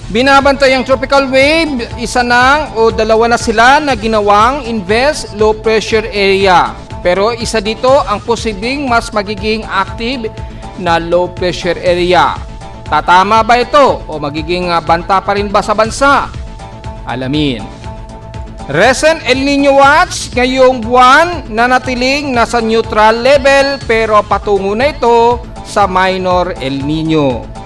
Binabantay ang tropical wave, isa na o dalawa na sila na ginawang invest low pressure area. Pero isa dito ang posibleng mas magiging active na low pressure area. Tatama ba ito o magiging banta pa rin ba sa bansa? Alamin. Recent El Nino Watch ngayong buwan nanatiling nasa neutral level pero patungo na ito sa minor El Nino.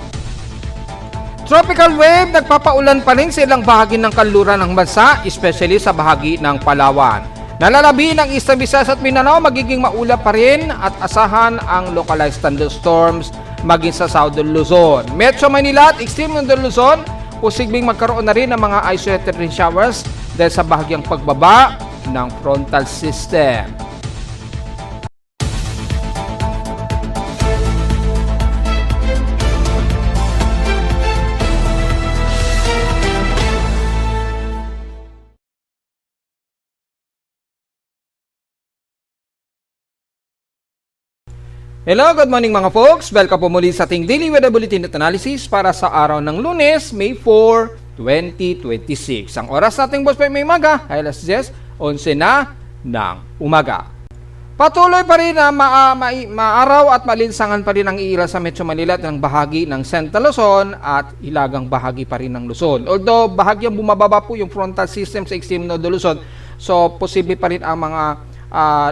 Tropical wave nagpapaulan pa rin sa ilang bahagi ng kanluran ng bansa, especially sa bahagi ng Palawan. Nalalabi ng Eastern Visayas at Mindanao, magiging maulap pa rin at asahan ang localized thunderstorms maging sa Southern Luzon. Metro Manila at Extreme Northern Luzon, posibleng magkaroon na rin ng mga isolated rain showers dahil sa bahagyang pagbaba ng frontal system. Hello, good morning mga folks. Welcome po muli sa ating Daily Weather Bulletin at Analysis para sa araw ng Lunes, May 4, 2026. Ang oras nating boss may maga ay alas 10:11 na ng umaga. Patuloy pa rin na maaraw at malinsangan pa rin ang iira sa Metro Manila at ng bahagi ng Central Luzon at ilagang bahagi pa rin ng Luzon. Although bahagyang bumababa po yung frontal system sa Extreme Northern Luzon, so posible pa rin ang mga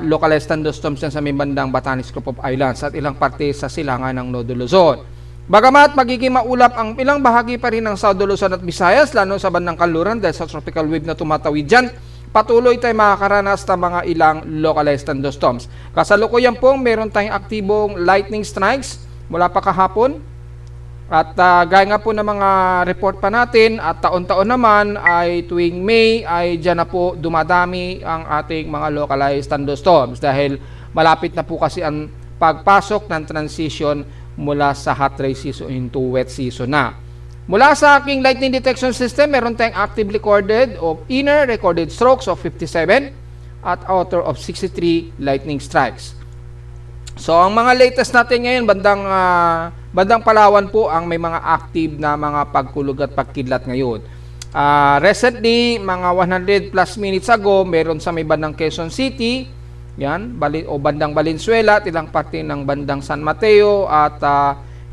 localized thunderstorms sa may bandang Batanes Group of Islands at ilang parte sa silangan ng Northern Luzon. Bagamat magiging maulap ang ilang bahagi pa rin ng Southern Luzon at Visayas, lalo sa bandang kanluran dahil sa tropical wave na tumatawid dyan, patuloy tayo makakaranas ng mga ilang localized thunderstorms. Kasalukuyan pong meron tayong aktibong lightning strikes mula pa kahapon. At gaya nga po ng mga report pa natin at taon-taon naman ay tuwing May ay dyan na po dumadami ang ating mga localized thunderstorms dahil malapit na po kasi ang pagpasok ng transition mula sa hot dry season into wet season na. Mula sa aking lightning detection system, meron tayong active recorded of inner recorded strokes of 57 at outer of 63 lightning strikes. So ang mga latest natin ngayon bandang Palawan po ang may mga active na mga pagkulog at pagkidlat ngayon. Recently, mga 100 plus minutes ago, meron sa may bandang Quezon City, yan, o bandang Valenzuela, at ilang parte ng bandang San Mateo at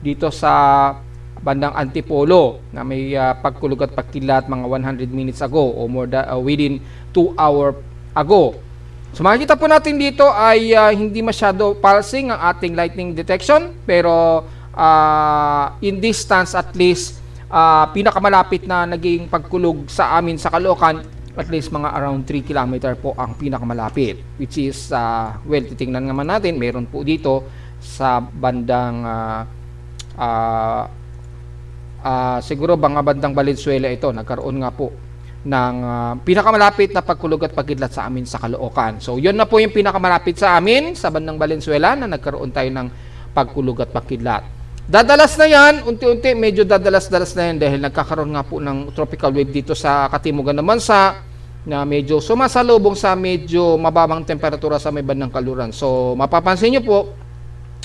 dito sa bandang Antipolo na may pagkulog at pagkidlat mga 100 minutes ago o within 2 hours ago. So makikita po natin dito ay hindi masyado pulsing ang ating lightning detection pero in distance at least pinakamalapit na naging pagkulog sa amin sa Caloocan at least mga around 3 km po ang pinakamalapit which is well titingnan naman natin meron po dito sa bandang siguro mga bandang Valenzuela ito nagkaroon nga po ng pinakamalapit na pagkulog at pagkidlat sa amin sa Caloocan. So, yun na po yung pinakamalapit sa amin sa bandang Valenzuela na nagkaroon tayo ng pagkulog at pagkidlat. Dadalas na yan, unti-unti medyo dadalas-dalas na yan dahil nagkakaroon nga po ng tropical wave dito sa katimugan ng bansa na medyo sumasalubong sa medyo mababang temperatura sa may bandang kaluran. So, mapapansin nyo po,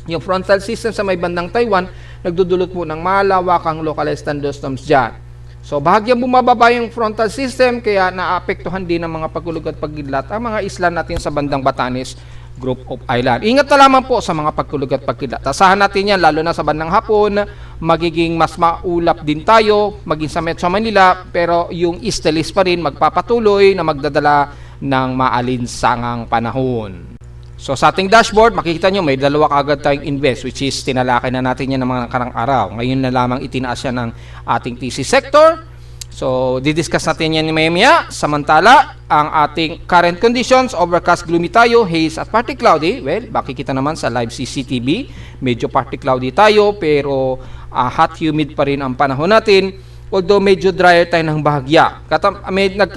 yung frontal system sa may bandang Taiwan, nagdudulot po ng malawakang localized thunderstorms dyan. So, bahagyang bumababa yung frontal system kaya naapektuhan din ng mga pagkulog at pagkidlat ang mga isla natin sa bandang Batanes Group of Island. Ingat na lamang po sa mga pagkulog at pagkidlat. Asahan natin yan lalo na sa bandang hapon, magiging mas maulap din tayo, maging sa Metro Manila, pero yung easterlies pa rin magpapatuloy na magdadala ng maalinsangang panahon. So sa ating dashboard, makikita nyo may dalawa kaagad tayong invest which is tinalakay na natin yan ng mga nakarang araw. Ngayon na lamang itinaas yan ng ating TC sector. So didiscuss natin yan ni maya. Samantala, ang ating current conditions, overcast gloomy tayo, haze at partly cloudy. Well, makikita naman sa live CCTV, medyo partly cloudy tayo pero hot humid pa rin ang panahon natin. Although medyo drier tayo ng bahagya.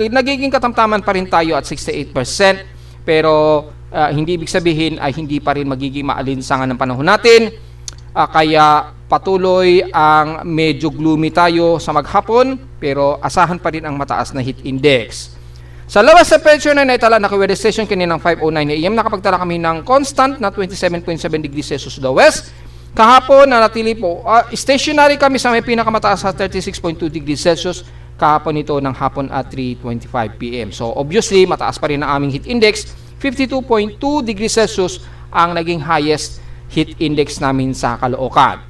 Nagiging katamtaman pa rin tayo at 68%. Pero hindi ibig sabihin ay hindi pa rin magiging maalinsangan ng panahon natin. Kaya patuloy ang medyo gloomy tayo sa maghapon pero asahan pa rin ang mataas na heat index. Sa labas sa temperature na naitala na weather station kaninang 5:09 AM, nakapagtala kami ng constant na 27.7 degrees Celsius to the west, Kahapon, nanatili po, stationary kami sa may pinakamataas sa 36.2 degrees Celsius. Kahapon ito ng hapon at 3:25 p.m. So, obviously, mataas pa rin ang aming heat index. 52.2 degrees Celsius ang naging highest heat index namin sa Caloocan.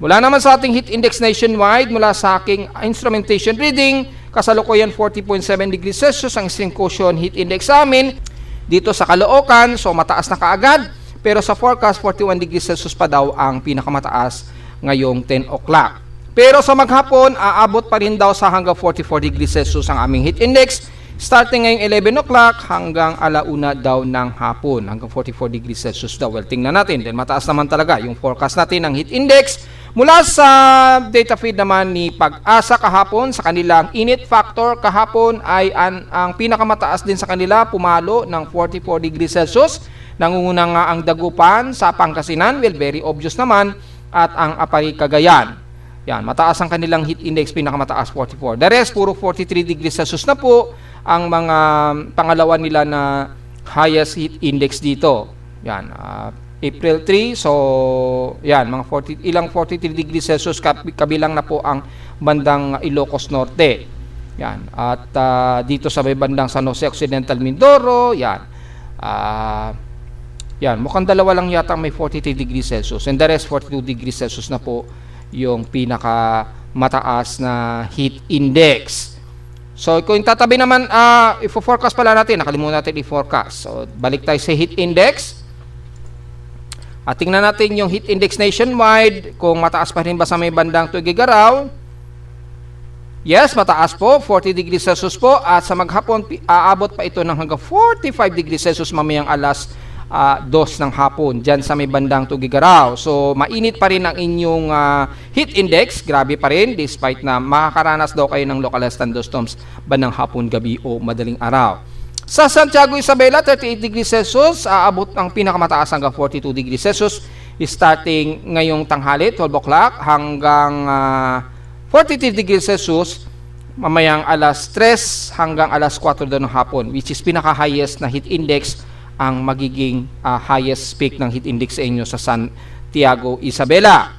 Mula naman sa ating heat index nationwide, mula sa aking instrumentation reading, kasalukuyan 40.7 degrees Celsius ang stream quotient heat index sa amin dito sa Caloocan. So, mataas na kaagad. Pero sa forecast, 41 degrees Celsius pa daw ang pinakamataas ngayong 10 o'clock. Pero sa maghapon, aabot pa rin daw sa hanggang 44 degrees Celsius ang aming heat index. Starting ngayong 11 o'clock hanggang 1:00 daw ng hapon. Hanggang 44 degrees Celsius daw. Well, tingnan natin. Then mataas naman talaga yung forecast natin ng heat index. Mula sa data feed naman ni Pag-asa kahapon, sa kanilang init factor kahapon ay ang pinakamataas din sa kanila, pumalo ng 44 degrees Celsius. Nangunguna nga ang Dagupan sa Pangasinan, well, very obvious naman, at ang Apari, Cagayan. Yan, mataas ang kanilang heat index, pinakamataas 44. The rest, puro 43 degrees Celsius na po ang mga pangalawa nila na highest heat index dito. Yan, April 3, so yan, mga 43 degrees Celsius, kabilang na po ang bandang Ilocos Norte. Yan, at dito sa may bandang San Jose Occidental, Mindoro, yan. Yan, mukhang dalawa lang yata may 43 degrees Celsius, and the rest 42 degrees Celsius na po yung pinaka mataas na heat index. So kung tatabi naman, i-forecast pala natin, nakalimutan natin i-forecast. So balik tayo sa heat index. At tingnan natin yung heat index nationwide, kung mataas pa rin ba sa may bandang Tuguegarao. Yes, mataas po, 40 degrees Celsius po, at sa maghapon aabot pa ito ng hanggang 45 degrees Celsius mamayang alas 2 ng hapon dyan sa may bandang Tuguegarao. So mainit pa rin ang inyong heat index, grabe pa rin, despite na makakaranas daw kayo ng localized thunderstorms bandang hapon, gabi o madaling araw. Sa Santiago, Isabela, 38 degrees Celsius, aabot ang pinakamataas hanggang 42 degrees Celsius starting ngayong tanghali, 12 o'clock hanggang 43 degrees Celsius mamayang alas 3 hanggang alas 4 daw ng hapon, which is pinaka-highest na heat index ang magiging highest peak ng heat index sa inyo sa Santiago, Isabela.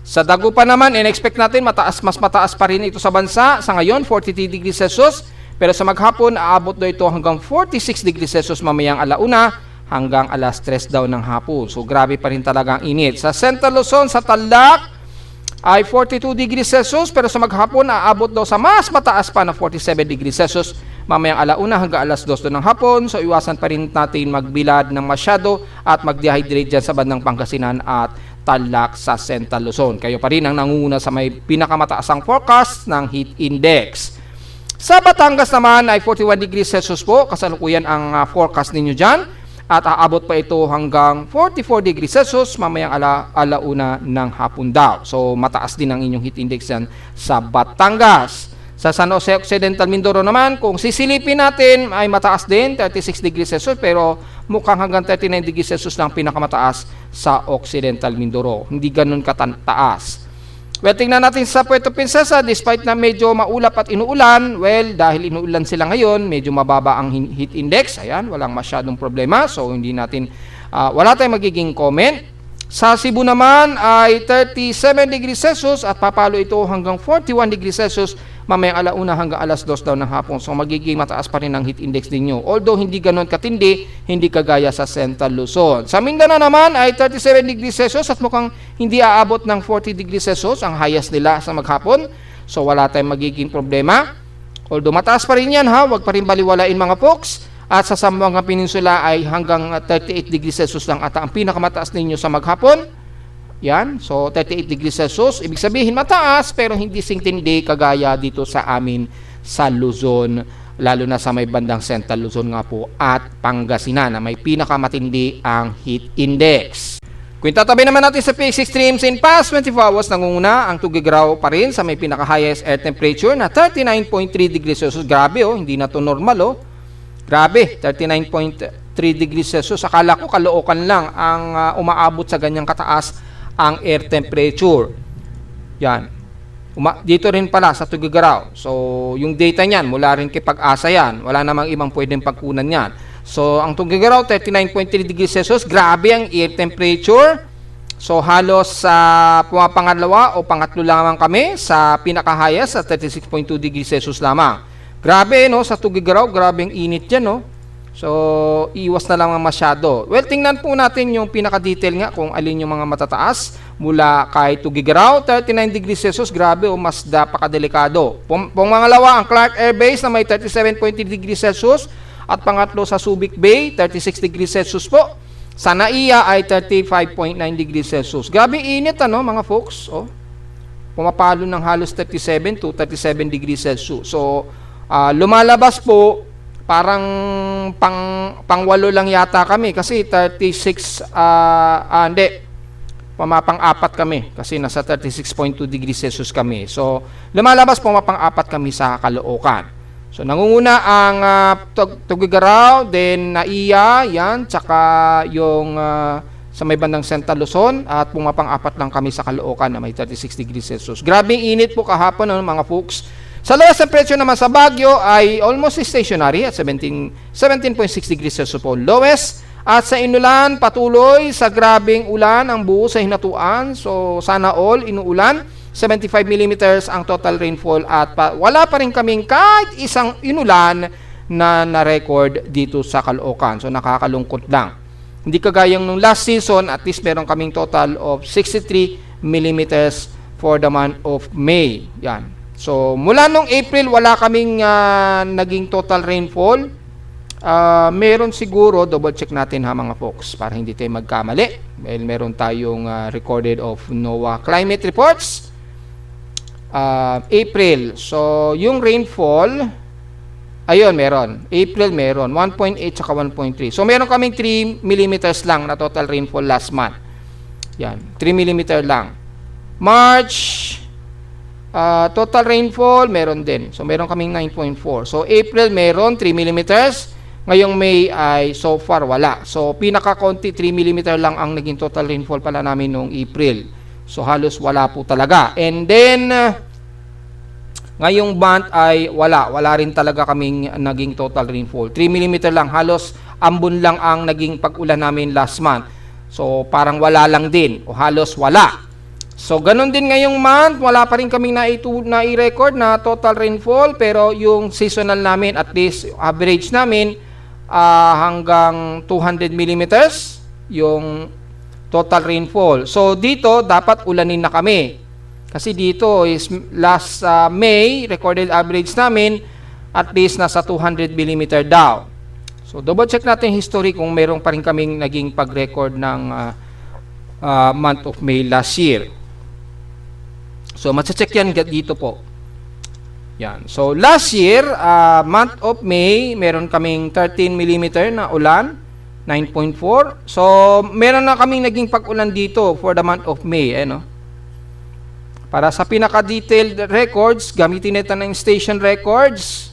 Sa Dagupan naman, in-expect natin mas mataas pa rin ito sa bansa. Sa ngayon, 43 degrees Celsius. Pero sa maghapon, aabot daw ito hanggang 46 degrees Celsius mamayang 1:00 hanggang alas 3 daw ng hapon. So, grabe pa rin talaga ang init. Sa Central Luzon, sa Tarlac, ay 42 degrees Celsius. Pero sa maghapon, aabot daw sa mas mataas pa na 47 degrees Celsius mamayang 1:00 hanggang alas 2 ng hapon. So, iwasan pa rin natin magbilad ng masyado at mag-dehydrate dyan sa bandang Pangasinan at Tarlac sa Central Luzon. Kayo pa rin ang nangunguna sa may pinakamataasang forecast ng heat index. Sa Batangas naman ay 41 degrees Celsius po, kasalukuyan ang forecast ninyo dyan. At aabot pa ito hanggang 44 degrees Celsius mamayang 1:00 ng hapon daw. So, mataas din ang inyong heat index dyan sa Batangas. Sa San Jose Occidental, Mindoro naman, kung sisilipin natin, ay mataas din, 36 degrees Celsius, pero mukhang hanggang 39 degrees Celsius lang pinakamataas sa Occidental Mindoro. Hindi ganun kataas. Well, tingnan natin sa Puerto Princesa, despite na medyo maulap at inuulan, well, dahil inuulan sila ngayon, medyo mababa ang heat index. Ayan, walang masyadong problema, so hindi natin, wala tayong magiging comment. Sa Cebu naman ay 37 degrees Celsius at papalo ito hanggang 41 degrees Celsius mamayang 1:00 hanggang alas 2 daw ng hapon. So magiging mataas pa rin ang heat index ninyo. Although hindi ganoon katindi, hindi kagaya sa Central Luzon. Sa Mindanao naman ay 37 degrees Celsius at mukhang hindi aabot ng 40 degrees Celsius ang highest nila sa maghapon. So wala tayong magiging problema. Although mataas pa rin yan, huwag pa rin baliwalain mga folks. At sa Zamboanga Peninsula ay hanggang 38 degrees Celsius lang ata ang pinakamataas ninyo sa maghapon. Yan, so 38 degrees Celsius. Ibig sabihin mataas pero hindi singtindi kagaya dito sa amin sa Luzon, lalo na sa may bandang Central Luzon nga po at Pangasinan na may pinakamatindi ang heat index. Kung tatabi naman natin sa PX Extremes, in past 24 hours nangunguna ang Tuguegarao pa rin sa may pinaka-highest air temperature na 39.3 degrees Celsius. Grabe hindi na to normal Grabe, 39.3 degrees Celsius. Akala ko Caloocan lang ang umaabot sa ganyang kataas ang air temperature. Yan. Dito rin pala sa Tuguegarao. So, yung data niyan, mula rin kay Pag-asa yan. Wala namang ibang pwedeng pagkunan yan. So, ang Tuguegarao, 39.3 degrees Celsius. Grabe ang air temperature. So halos sa pumapangalawa o pangatlo lamang kami sa pinaka-highest sa 36.2 degrees Celsius lamang. Grabe no, sa Tuguegarao, grabeng init yan no. So iwas na lang masyado. Well, tingnan po natin yung pinaka-detail nga kung alin yung mga matataas mula kay Tuguegarao, 39 degrees Celsius, grabe o mas napakadelikado. Pumangalawa ang Clark Air Base na may 37.3 degrees Celsius at pangatlo sa Subic Bay, 36 degrees Celsius po. Sa NAIA ay 35.9 degrees Celsius. Grabe init ano mga folks. Oh. Pumapalo ng halos 37 to 37 degrees Celsius. So lumalabas po parang pangwalo lang yata kami kasi 36 hindi. Pumapang-apat kami kasi nasa 36.2 degrees Celsius kami. So lumalabas pumapang-apat kami sa Caloocan. So nangunguna ang Tuguegarao, then NAIA, yan, tsaka yung sa may bandang Central Luzon at pumapang-apat lang kami sa Caloocan na may 36 degrees Celsius. Grabing init po kahapon mga folks. Sa lowest temperature naman sa Baguio ay almost stationary at 17.6 degrees Celsius po lowest. At sa Inulan, patuloy sa grabing ulan ang buo sa hinatuan. So sana all inuulan. 75 millimeters ang total rainfall at wala pa rin kaming kahit isang inulan na na-record dito sa Caloocan. So nakakalungkot lang. Hindi kagayang nung last season, at least meron kaming total of 63 millimeters for the month of May. Yan. So mula nung April, wala kaming naging total rainfall. Meron siguro, double check natin ha mga folks para hindi tayo magkamali. Well, meron tayong recorded of NOAA climate reports. April. So, yung rainfall, ayun, meron. April, meron. 1.8 saka 1.3. So, meron kaming 3 millimeters lang na total rainfall last month. Yan. 3 millimeter lang. March, total rainfall, meron din. So, meron kaming 9.4. So, April, meron 3 millimeters. Ngayong May ay so far wala. So, pinaka-konti 3 millimeter lang ang naging total rainfall pala namin noong April. So, halos wala po talaga. And then, ngayong month ay wala rin talaga kaming naging total rainfall. 3 mm lang, halos ambon lang ang naging pag-ulan namin last month. So parang wala lang din o halos wala. So ganun din ngayong month, wala pa rin kaming na-record na total rainfall, pero yung seasonal namin, at least average namin hanggang 200 mm yung total rainfall. So dito dapat ulanin na kami. Kasi dito is last May, recorded average namin at least nasa 200 mm daw. So double check natin history kung meron pa rin kaming naging pag-record ng month of May last year. So matche-check yan dito po. Yan. So last year, month of May, meron kaming 13 mm na ulan, 9.4. So meron na kaming naging pag-ulan dito for the month of May, Para sa pinaka-detailed records, gamitin natin ng station records.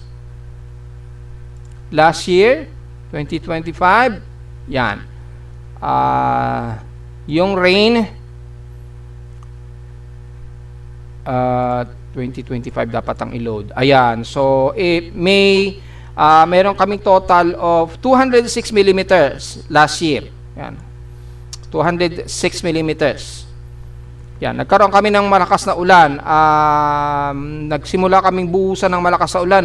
Last year, 2025, yan. Yung rain, 2025 dapat ang i-load. Ayan, so May, meron kaming total of 206 millimeters last year. Yan, 206 millimeters. Yan, nagkaroon kami ng malakas na ulan. Nagsimula kaming buhusan ng malakas na ulan,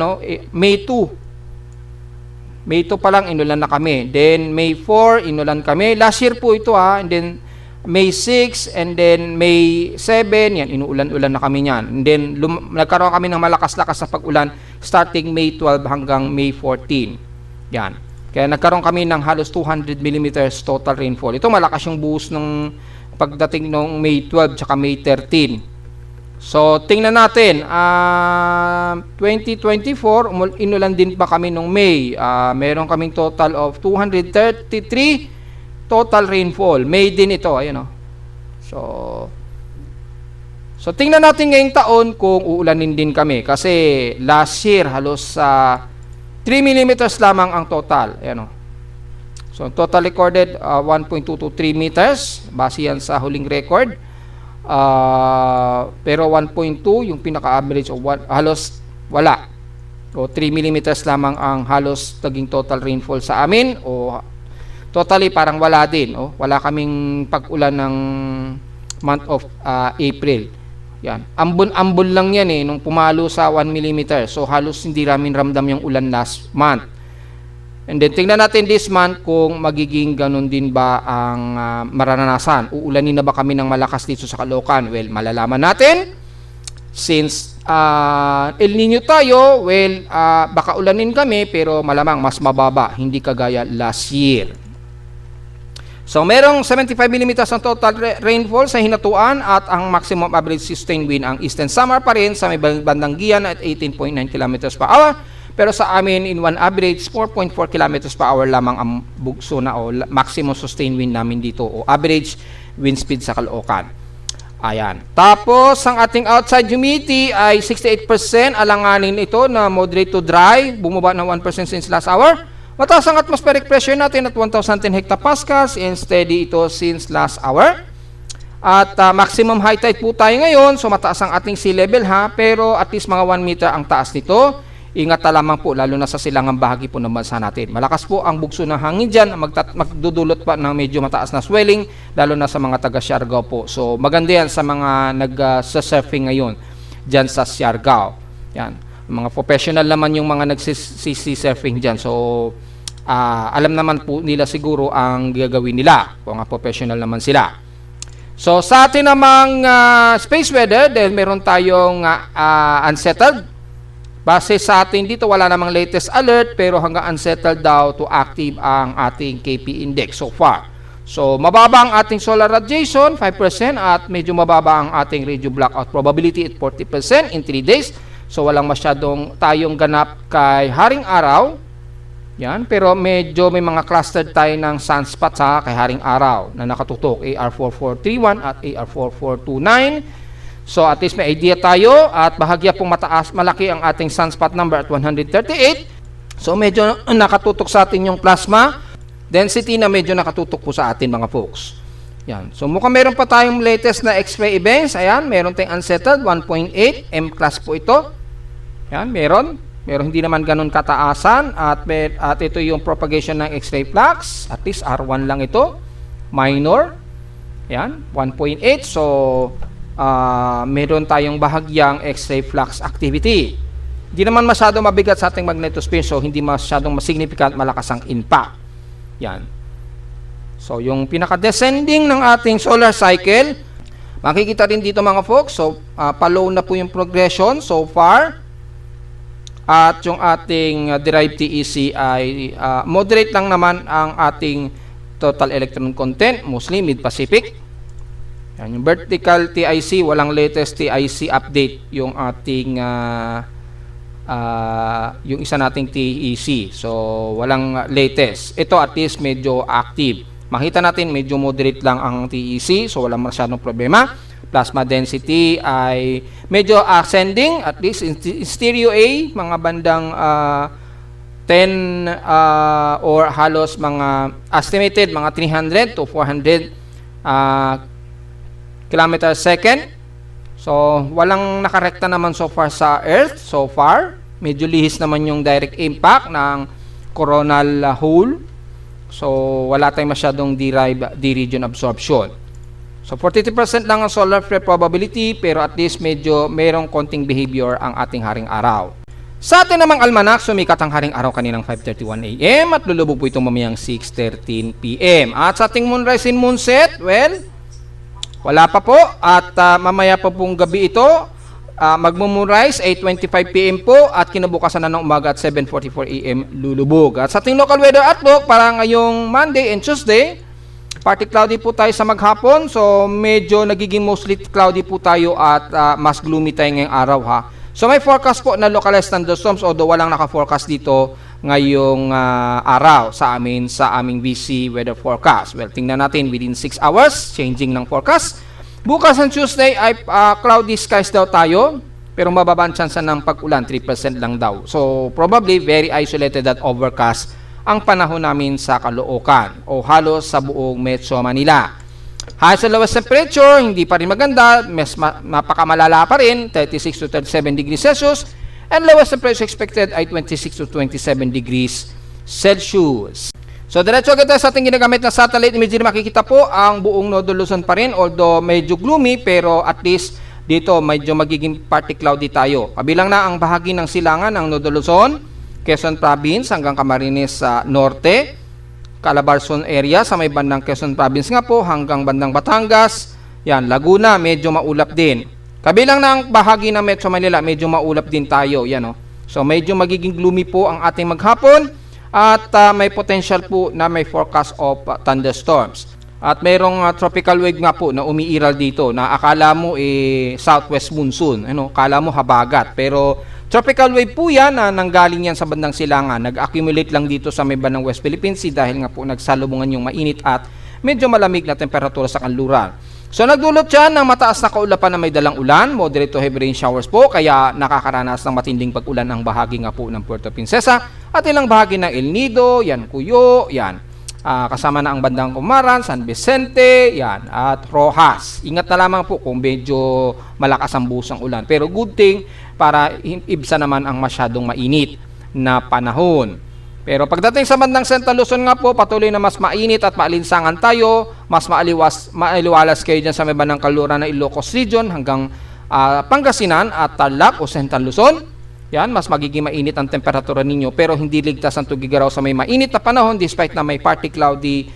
May 2. May 2 pa lang inulan na kami. Then May 4 inulan kami. Last year po ito and then May 6 and then May 7, yan inuulan-ulan na kami niyan. And then nagkaroon kami ng malakas-lakas na pag-ulan starting May 12 hanggang May 14. Yan. Kaya nagkaroon kami ng halos 200 millimeters total rainfall. Ito malakas yung buhos ng pagdating ng May 12 tsaka May 13. So, tingnan natin. 2024, inulan din pa kami nung May. Meron kaming total of 233 total rainfall. May din ito. Ayun, So, tingnan natin ngayong taon kung uulanin din kami. Kasi last year, halos 3 millimeters lamang ang total. Ayun, So, total recorded 1.223 meters. Base yan sa huling record. Pero 1.2 yung pinaka-average o halos wala. O 3 millimeters lamang ang halos naging total rainfall sa amin. O totally parang wala din. Oh. Wala kaming pag-ulan ng month of April. Yan. Ambon-ambon lang yan nung pumalo sa 1 mm. So halos hindi namin ramdam yung ulan last month. And then tingnan natin this month kung magiging ganun din ba ang maranasan. Uulanin na ba kami ng malakas dito sa Caloocan? Well, malalaman natin. Since El Nino tayo, well, baka ulanin kami pero malamang mas mababa, hindi kagaya last year. So, merong 75 mm ang total rainfall sa Hinatuan at ang maximum average sustained wind ang Eastern Samar pa rin sa may bandang Gian at 18.9 km per hour. Pero sa amin, in one average, 4.4 km per hour lamang ang bugso na o maximum sustained wind namin dito o average wind speed sa Caloocan. Ayan. Tapos, ang ating outside humidity ay 68%. Alanganin ito na moderate to dry. Bumaba ng 1% since last hour. Mataas ang atmospheric pressure natin at 1,010 hectopascals and steady ito since last hour. At maximum high tide po tayo ngayon. So, mataas ang ating sea level pero at least mga 1 meter ang taas nito. Ingat na lamang po, lalo na sa silangang bahagi po ng bansa natin. Malakas po ang bugso ng hangin dyan, magdudulot pa ng medyo mataas na swelling, lalo na sa mga taga Siargao po. So, maganda yan sa mga nag-surfing ngayon dyan sa Siargao. Yan. Mga professional naman yung mga nag-surfing dyan. So, alam naman po nila siguro ang gagawin nila, kung nga professional naman sila. So, sa atin namang space weather, dahil meron tayong unsettled, base sa atin dito, wala namang latest alert pero hanggang unsettled daw to active ang ating KP index so far. So, mababa ang ating solar radiation, 5% at medyo mababa ang ating radio blackout probability at 40% in 3 days. So, walang masyadong tayong ganap kay Haring Araw. Yan, pero medyo may mga clustered tayo ng sunspot kay Haring Araw na nakatutok AR4431 at AR4429. So at least may idea tayo at bahagya pong malaki ang ating sunspot number at 138. So medyo nakatutok sa atin yung plasma density na medyo nakatutok po sa atin mga folks. Yan. So mukhang meron pa tayong latest na X-ray events. Ayan, meron tayong unsettled 1.8 M class po ito. Yan, meron. Meron hindi naman ganun kataasan at ito yung propagation ng X-ray flux. At least R1 lang ito. Minor. Yan, 1.8. So meron tayong bahagyang X-ray flux activity. Hindi naman masyadong mabigat sa ating magnetosphere, so hindi masyadong significant malakas ang impact. Yan. So, yung pinaka-descending ng ating solar cycle, makikita rin dito mga folks. So, pa-low na po yung progression so far. At yung ating derived TEC ay moderate lang naman ang ating total electron content, mostly mid-Pacific. Yan, yung vertical TIC, walang latest TIC update yung ating yung isa nating TEC. So, walang latest. Ito at least medyo active. Makita natin medyo moderate lang ang TEC, so walang masyadong problema. Plasma density ay medyo ascending, at least in stereo A, mga bandang 10 or halos mga estimated mga 300 to 400 kilometer second. So, walang nakarekta naman so far sa Earth. So far, medyo lihis naman yung direct impact ng coronal hole. So, wala tayong masyadong D-region absorption. So, 42% lang ang solar flare probability, pero at least medyo merong konting behavior ang ating Haring Araw. Sa atin namang almanac, sumikat ang Haring Araw kaninang 5:31 AM at lulubog po itong mamayang 6:13 PM. At sa ating moonrise and moonset, well, wala pa po at mamaya pa pong gabi ito magmo-moonrise 8:25 PM po at kinabukasan na ng umaga at 7:44 AM lulubog. At sa ating local weather outlook para ngayong Monday and Tuesday, partly cloudy po tayo sa maghapon, so medyo nagiging mostly cloudy po tayo at mas gloomy tayo ngayong araw So may forecast po na localized thunderstorms, although walang naka-forecast dito ngayong araw sa aming VC weather forecast. Well, tingnan natin within 6 hours, changing ng forecast. Bukas ang Tuesday ay cloudy skies daw tayo, pero mababa ang chance ng pag-ulan, 3% lang daw. So, probably very isolated at overcast ang panahon namin sa Caloocan o halos sa buong Metro Manila. High sa lowest temperature, hindi pa rin maganda, napakamalala pa rin, 36 to 37 degrees Celsius, and lowest temperature expected ay 26 to 27 degrees Celsius. So diretso agad tayo sa ating ginagamit na satellite imagery. Makikita po ang buong Northern Luzon pa rin, although medyo gloomy, pero at least dito medyo magiging partly cloudy tayo. Kabilang na ang bahagi ng silangan ng Northern Luzon, Quezon Province hanggang Camarines sa norte, Calabarzon area sa may bandang Quezon Province nga po hanggang bandang Batangas. Yan, Laguna medyo maulap din. Kabilang na ang bahagi ng Metro Manila, medyo maulap din tayo. Yan, oh. So medyo magiging gloomy po ang ating maghapon at may potential po na may forecast of thunderstorms. At mayroong tropical wave nga po na umiiral dito na akala mo southwest monsoon, akala mo habagat, pero tropical wave po yan na nanggaling yan sa bandang silangan. Nag-accumulate lang dito sa may bandang West Philippine Sea dahil nga po nagsalubungan yung mainit at medyo malamig na temperatura sa kanluran. So nagdulot yan ng mataas na kaulapan na may dalang ulan, moderate to heavy rain showers po, kaya nakakaranas ng matinding pag-ulan ang bahagi nga po ng Puerto Princesa at ilang bahagi ng El Nido, yan Cuyo, yan. Kasama na ang bandang Comaran, San Vicente, yan, at Rojas. Ingat na lamang po kung medyo malakas ang busang ulan. Pero good thing para ibsa naman ang masyadong mainit na panahon. Pero pagdating sa bandang Central Luzon nga po, patuloy na mas mainit at maalinsangan tayo, mas maaliwalas kayo dyan sa may bandang Kalura na Ilocos Region hanggang Pangasinan at Tarlac o Central Luzon. Yan, mas magiging mainit ang temperatura ninyo pero hindi ligtas ang tugigaraw sa may mainit na panahon despite na may partly cloudy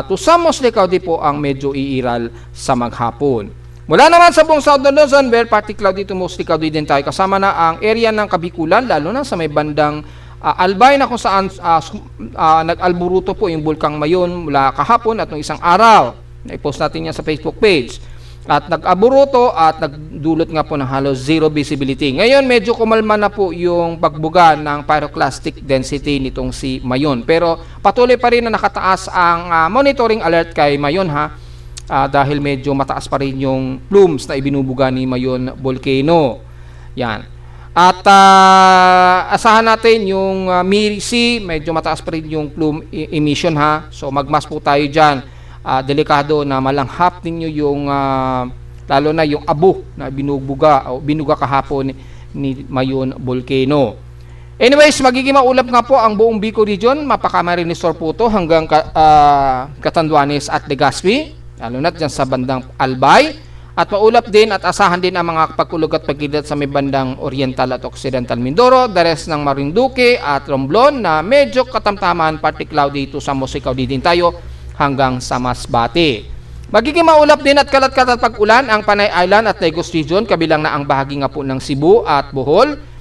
to some mostly cloudy po ang medyo iiral sa maghapon. Mula naman sa buong Southern Luzon, where partly cloudy to mostly cloudy din tayo, kasama na ang area ng Kabikulan, lalo na sa may bandang Albay na kung saan nag-alburuto po yung Bulkang Mayon mula kahapon at nung isang araw. Na-post natin yan sa Facebook page. At nag-alburuto at nagdulot nga po ng halos zero visibility. Ngayon, medyo kumalma na po yung pagbuga ng pyroclastic density nitong si Mayon. Pero patuloy pa rin na nakataas ang monitoring alert kay Mayon dahil medyo mataas pa rin yung plumes na ibinubuga ni Mayon Volcano. Yan. At asahan natin yung Miri, medyo mataas pa rin yung plume emission So magmas po tayo dyan. Delikado na malanghap ninyo yung lalo na yung abo na binuga kahapon ni Mayon Volcano. Anyways, magiging maulap nga po ang buong Bicol region, Mapacamarinus po to hanggang Catanduanes at Legazpi, lalo na dyan sa bandang Albay. At maulap din at asahan din ang mga pagkulog at pagkilat sa may bandang Oriental at Occidental Mindoro, the rest ng Marinduque at Romblon na medyo katamtaman, partly cloudy to sa Mosicao din tayo hanggang sa Masbate. Magiging maulap din at kalat-kalat pag-ulan ang Panay Island at Negros Region, kabilang na ang bahagi nga po ng Cebu at Bohol.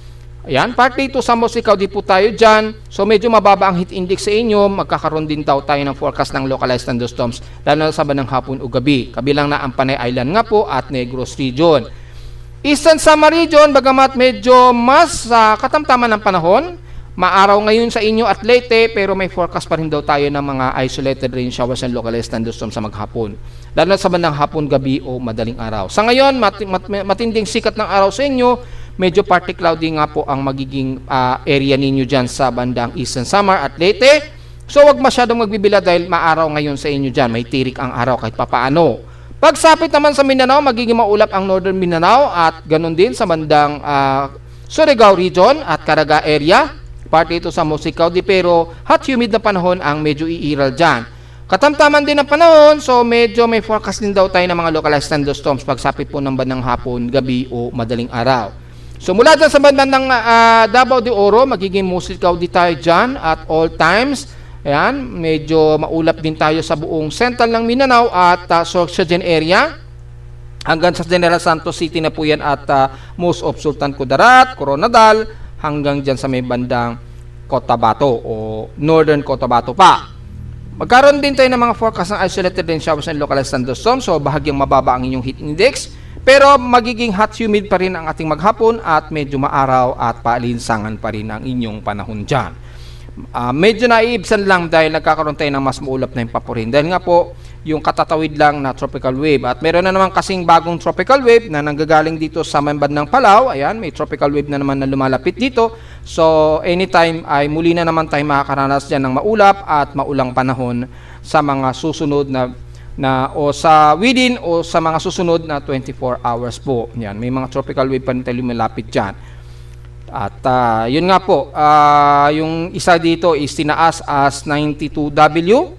Ayan, partly to sa Mosicao di po tayo dyan. So medyo mababa ang heat index sa inyo. Magkakaroon din tayo ng forecast ng localized thunderstorms lalo na sa bandang hapon o gabi. Kabilang na ang Panay Island nga po at Negros Region. Eastern Samar Region, bagamat medyo mas katamtaman ng panahon, maaraw ngayon sa inyo at Leyte, pero may forecast pa rin daw tayo ng mga isolated rain showers and localized thunderstorms sa maghapon. Lalo na sa bandang hapon, gabi o madaling araw. Sa ngayon, matinding sikat ng araw sa inyo, medyo partly cloudy nga po ang magiging area ninyo dyan sa bandang Eastern Samar at Leyte. So wag masyadong magbibila dahil maaraw ngayon sa inyo dyan. May tirik ang araw kahit papaano. Pagsapit naman sa Mindanao, magiging maulap ang Northern Mindanao at ganun din sa bandang Surigao Region at Caraga area. Partly ito sa Mosicao pero hot humid na panahon ang medyo iiral dyan. Katamtaman din ang panahon, so medyo may forecast din daw tayo ng mga localized thunderstorms pagsapit po ng bandang hapon, gabi o madaling araw. So mula dyan sa bandang ng Davao de Oro, magiging mostly cloudy tayo dyan at all times. Ayan, medyo maulap din tayo sa buong central ng Mindanao at Sorsogen area. Hanggang sa General Santos City na po yan at most of Sultan Kudarat, Coronadal, hanggang dyan sa may bandang Cotabato o Northern Cotabato pa. Magkaroon din tayo ng mga forecast ng isolated rain showers and localized thunderstorms, so bahagyang mababa ang inyong heat index. Pero magiging hot humid pa rin ang ating maghapon at medyo maaraw at paalinsangan pa rin ang inyong panahon dyan. Medyo naiibsan lang dahil nagkakaroon tayo ng mas maulap na impapurin. Dahil nga po, yung katatawid lang na tropical wave. At meron na naman kasing bagong tropical wave na nanggagaling dito sa membad ng Palau. Ayan, may tropical wave na naman na lumalapit dito. So, anytime ay muli na naman tayo makakaranas dyan ng maulap at maulang panahon sa mga susunod o sa within o sa mga susunod na 24 hours po. Yan, may mga tropical wave pa rin tayo lumalapit dyan. At yun nga po, yung isa dito is tinaas as 92W.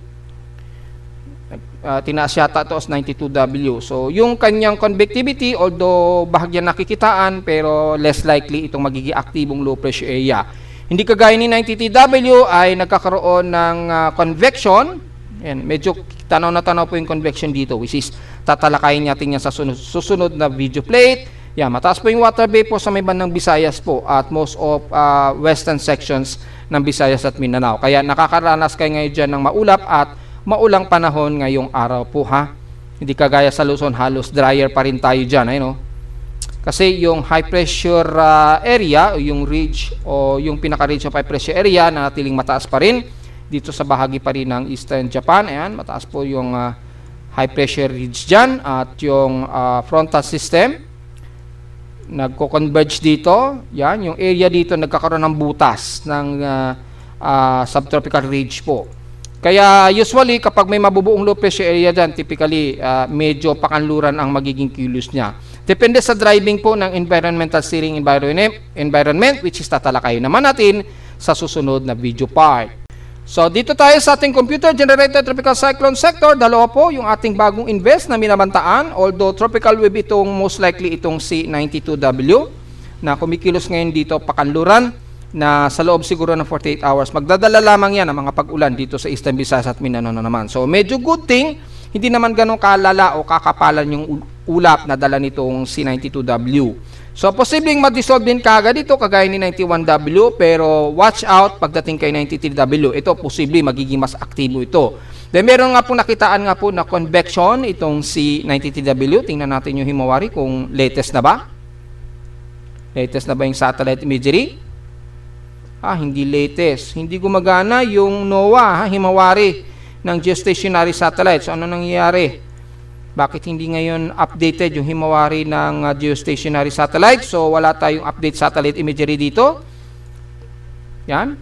Tinaas yata ito as 92W. So, yung kanyang convectivity, although bahagyan nakikitaan, pero less likely itong magiging aktibong low pressure area. Hindi kagaya ni 90TW ay nagkakaroon ng convection. Yan, medyo tanaw na tanaw po yung convection dito, which is tatalakayin natin yan sa susunod na video plate. Yan, mataas po yung water vapor sa may bandang Visayas po at most of western sections ng Visayas at Mindanao. Kaya nakakaranas kayo ngayon dyan ng maulap at maulang panahon ngayong araw po ha. Hindi kagaya sa Luzon, halos drier pa rin tayo dyan. Ayun, no? Kasi yung high pressure area, o yung ridge o yung pinaka-ridge of high pressure area na natiling mataas pa rin dito sa bahagi pa rin ng Eastern Japan. Ayan, mataas po yung high pressure ridge dyan at yung frontal system nagko-converge dito. Yan, yung area dito nagkakaroon ng butas ng subtropical ridge po. Kaya usually kapag may mabubuong low pressure area dyan, typically medyo pakanluran ang magiging kilos niya. Depende sa driving po ng environmental steering environment which is tatalakayin naman natin sa susunod na video part. So dito tayo sa ating computer generated tropical cyclone sector. Dalawa po yung ating bagong invest na minabantaan. Although tropical wave itong most likely itong C92W na kumikilos ngayon dito pakanluran na sa loob siguro ng 48 hours. Magdadala lamang yan ng mga pag-ulan dito sa Eastern Visayas at Mindanao na naman. So medyo good thing, hindi naman ganun kalala o kakapalan yung ulap na dala nitong C92W. So, posibleng ma-dissolve din kagad dito kagaya ni 91W pero watch out pagdating kay 93W. Ito, posibleng magiging mas aktibo ito. Then, meron nga po nakitaan nga po na convection itong si 93W. Tingnan natin yung himawari kung latest na ba. Latest na ba yung satellite imagery? Hindi latest. Hindi gumagana yung NOAA, himawari ng geostationary satellite. So, ano nangyayari? Bakit hindi ngayon updated yung himawari ng geostationary satellite? So, wala tayong update satellite imagery dito. Yan.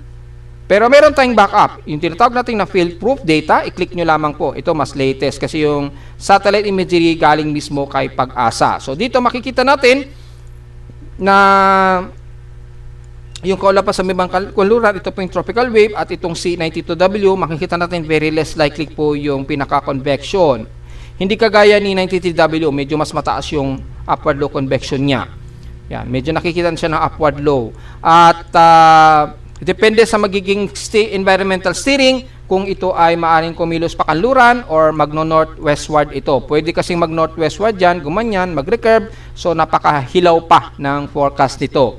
Pero meron tayong backup. Yung tinatawag natin na field-proof data, i-click nyo lamang po. Ito mas latest kasi yung satellite imagery galing mismo kay Pag-asa. So, dito makikita natin na yung kaula pa sa may bangkal kanluran, ito po yung tropical wave at itong C92W, makikita natin very less likely po yung pinaka-convection. Hindi kagaya ni 93W, medyo mas mataas yung upward low convection niya. Yan, medyo nakikita siya ng upward low. At depende sa magiging environmental steering kung ito ay maaring kumilos pakanluran or magno-northwestward ito. Pwede kasing mag-northwestward dyan, gumanyan, mag-recurve. So, napakahilaw pa ng forecast nito.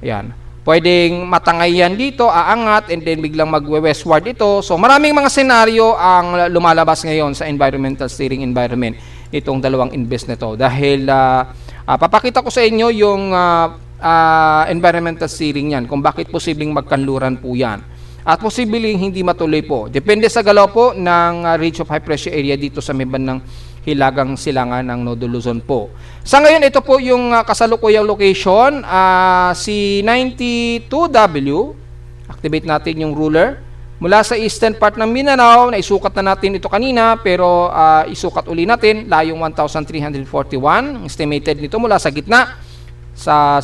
Yan. Pwedeng matangay yan dito, aangat, and then biglang magwe-westward ito. So, maraming mga senaryo ang lumalabas ngayon sa environmental steering environment itong dalawang invest nito. Dahil, papakita ko sa inyo yung environmental steering yan, kung bakit posibleng magkanluran po yan. At posibleng hindi matuloy po. Depende sa galaw po ng ridge of high pressure area dito sa may bandang hilagang silangan ng Nodo Luzon po. Sa ngayon, ito po yung kasalukuyang location. Si 92W, activate natin yung ruler. Mula sa eastern part ng Mindanao, naisukat na natin ito kanina, pero isukat uli natin, layong 1,341. Estimated nito mula sa gitna. Sa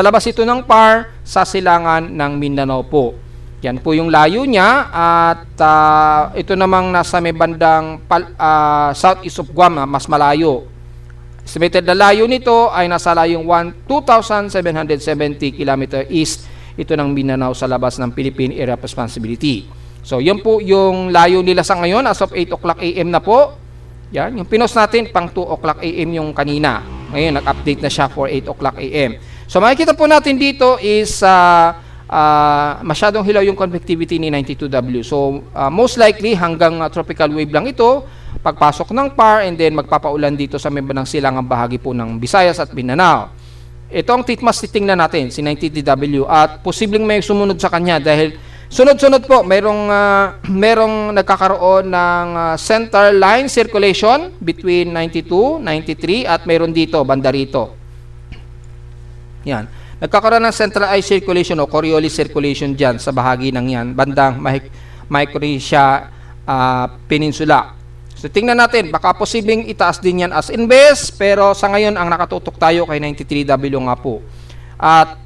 labas ito ng PAR, sa silangan ng Mindanao po. Yan po yung layo niya at ito namang nasa may bandang southeast of Guam, mas malayo. Estimated na layo nito ay nasa layong 2,770 km east ito ng Mindanao sa labas ng Philippine Area of Responsibility. So, yun po yung layo nila sa ngayon as of 8 o'clock AM na po. Yan, yung pinost natin pang 2 o'clock AM yung kanina. Ngayon, nag-update na siya for 8 o'clock AM. So, makikita po natin dito is masyadong hilaw yung convectivity ni 92W. So, most likely hanggang tropical wave lang ito, pagpasok ng PAR and then magpapaulan dito sa may bandang silangang bahagi po ng Visayas at Mindanao. Ito ang titmas titingnan natin, si 92W, at posibleng may sumunod sa kanya dahil sunod-sunod po, merong nagkakaroon ng center line circulation between 92, 93 at meron dito, banda rito. Yan. Nagkakaroon ng centralized circulation o Coriolis circulation dyan sa bahagi ng yan, bandang Micronesia Peninsula. So, tingnan natin, baka posibleng itaas din yan as invest, pero sa ngayon, ang nakatutok tayo kay 93W nga po. At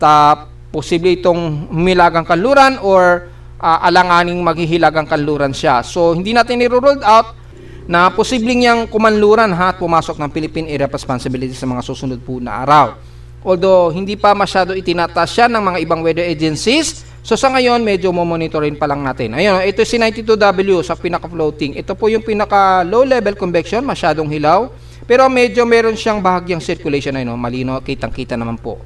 posible itong humilagang kanluran or alanganing maghihilagang kanluran siya. So, hindi natin i-ruled out na posibleng yang kumanluran at pumasok ng Philippine Area of Responsibility sa mga susunod po na araw. Although, hindi pa masyado itinatas siya ng mga ibang weather agencies, so sa ngayon, medyo monitorin pa lang natin. Ayun, ito si 92W sa pinaka-floating. Ito po yung pinaka-low level convection, masyadong hilaw. Pero medyo meron siyang bahagyang circulation. Ayun, malino, kitang-kita naman po.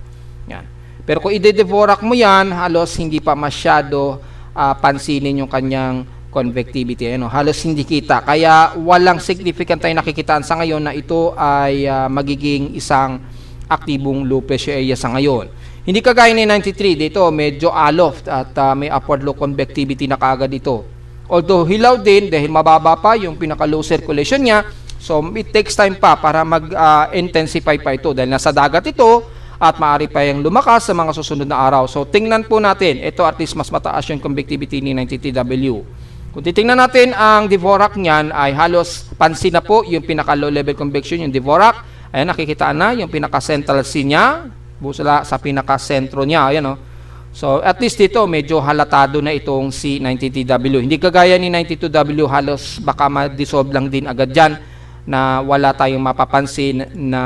Yan. Pero kung ide-devorak mo yan, halos hindi pa masyado pansinin yung kanyang convectivity. Ayun, halos hindi kita. Kaya walang significant tayo nakikitaan sa ngayon na ito ay magiging isang aktibong low pressure area sa ngayon. Hindi kagaya ni 93, dito medyo aloft at may upward low convectivity na kaagad dito. Although hilaw din dahil mababa pa yung pinaka-low circulation niya, so it takes time pa para mag-intensify pa ito dahil nasa dagat ito at maaari pa yung lumakas sa mga susunod na araw. So tingnan po natin, ito at least mas mataas yung convectivity ni 93W. Kung titingnan natin ang Dvorak niyan ay halos pansin na po yung pinaka-low level convection, yung Dvorak. Ayan, nakikitaan na yung pinaka-central sea niya, busala sa pinaka-sentro niya. Ayan, oh. So, at least dito, medyo halatado na itong si 93W. Hindi kagaya ni 92W, halos baka ma-dissolve lang din agad dyan na wala tayong mapapansin na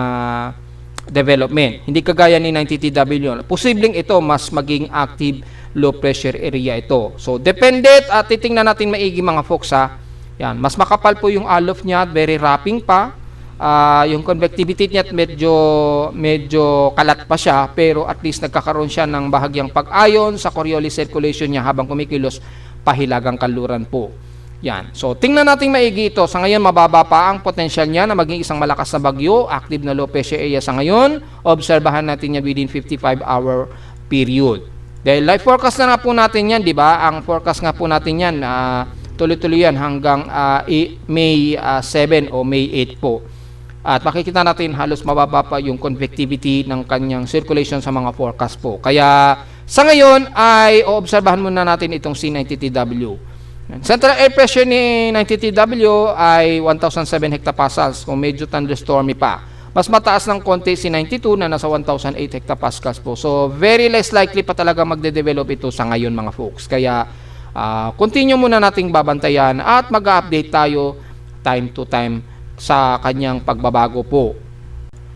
development. Hindi kagaya ni 93W. Posibleng ito, mas maging active low pressure area ito. So, dependent at titingnan natin maigi mga folks ha. Yan, mas makapal po yung aloft niya at very wrapping pa. Yung convectivity niya medyo kalat pa siya, pero at least nagkakaroon siya ng bahagyang pag-ayon sa Coriolis circulation niya habang kumikilos pahilagang kanluran po. Yan. So, tingnan natin maigi ito. Sa ngayon, mababa pa ang potential niya na maging isang malakas na bagyo, active na low pressure area sa ngayon. Obserbahan natin yan within 55-hour period. Dahil live forecast na nga po natin yan, di ba? Ang forecast nga po natin yan, tuloy-tuloy yan hanggang May 7 o May 8 po. At makikita natin halos mababa pa yung convectivity ng kanyang circulation sa mga forecast po. Kaya sa ngayon ay oobserbahan muna natin itong C93W. Central air pressure ni 93W ay 1,007 hectopascals kung medyo thunderstormy pa. Mas mataas ng konti si 92 na nasa 1,008 hectopascals po. So very less likely pa talaga magde-develop ito sa ngayon mga folks. Kaya continue muna nating babantayan at mag-update tayo time to time sa kanyang pagbabago po.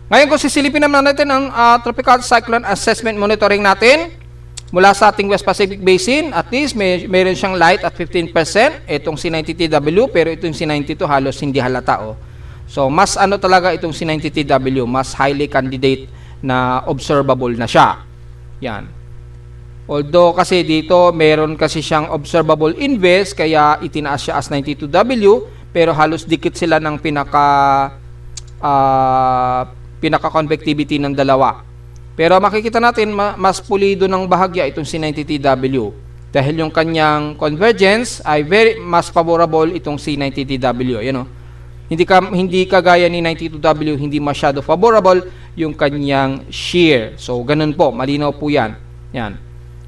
Ngayon kung sisilipin naman natin ang tropical cyclone assessment monitoring natin mula sa ating West Pacific Basin, at least mayroon siyang light at 15%, itong si 93W, pero itong si 92 halos hindi halata. Oh. So mas ano talaga itong si 93W, mas highly candidate na observable na siya. Yan. Although kasi dito meron kasi siyang observable inverse, kaya itinaas siya as 92W, pero halos dikit sila ng pinaka-convectivity ng dalawa. Pero makikita natin mas pulido ng bahagya itong si 93W dahil yung kanyang convergence ay mas favorable itong si 93W. Yan, oh. Hindi kagaya ni 92W, hindi masyado favorable yung kanyang shear. So ganun po, malinaw po yan. Yan.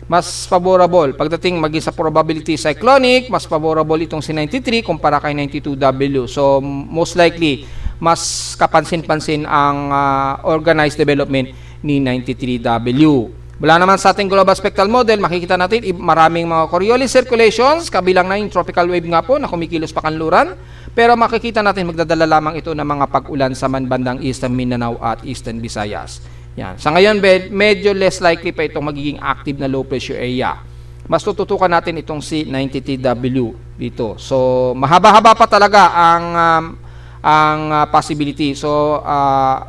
Mas favorable. Pagdating maging sa probability cyclonic, mas favorable itong si 93 kumpara kay 92W. So, most likely, mas kapansin-pansin ang organized development ni 93W. Mula naman sa ating global spectral model, makikita natin maraming mga Coriolis circulations, kabilang na yung tropical wave nga po na kumikilos pa kanluran. Pero makikita natin magdadala lamang ito ng mga pag-ulan sa bandang Eastern Mindanao at Eastern Visayas. Yan. Sa ngayon, medyo less likely pa itong magiging active na low pressure area. Mas tututukan natin itong si 93W dito. So, mahaba-haba pa talaga ang possibility. So,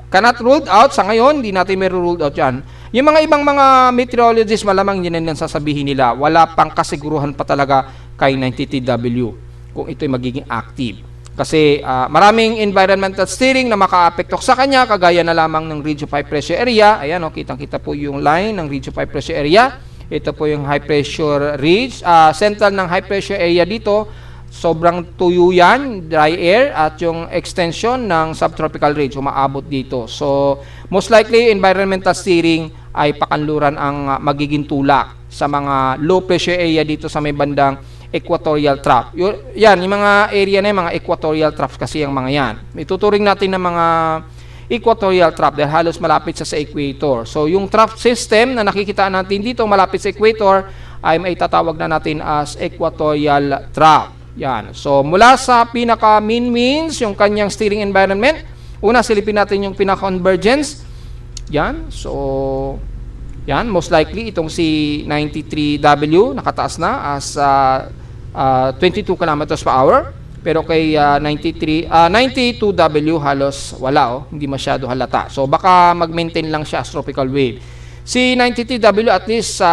cannot ruled out. Sa ngayon, hindi natin may ruled out yan. Yung mga ibang mga meteorologists, malamang yun ang sasabihin nila. Wala pang kasiguruhan pa talaga kay 93W kung ito'y magiging active. Kasi maraming environmental steering na maka-apekto sa kanya, kagaya na lamang ng Region 5 pressure area. Ayan, oh, kitang-kita po yung line ng Region 5 pressure area. Ito po yung high pressure ridge. Central ng high pressure area dito, sobrang tuyo yan, dry air, at yung extension ng subtropical ridge, umaabot dito. So, most likely, environmental steering ay pakanluran ang magiging tulak sa mga low pressure area dito sa may bandang equatorial trough. Yan, yung mga area na yung mga equatorial trough kasi yung mga yan. Ituturing natin ng mga equatorial trough dahil halos malapit siya sa equator. So yung trough system na nakikita natin dito malapit sa equator ay may tatawag na natin as equatorial trough. Yan. So mula sa pinaka means yung kanyang steering environment, una silipin natin yung pinaka-convergence. Yan. So yan, most likely itong si 93W nakataas na as 22 kilometers per hour. Pero kay 92W halos wala, hindi masyado halata. So baka mag-maintain lang siya as tropical wave. Si 93W at least sa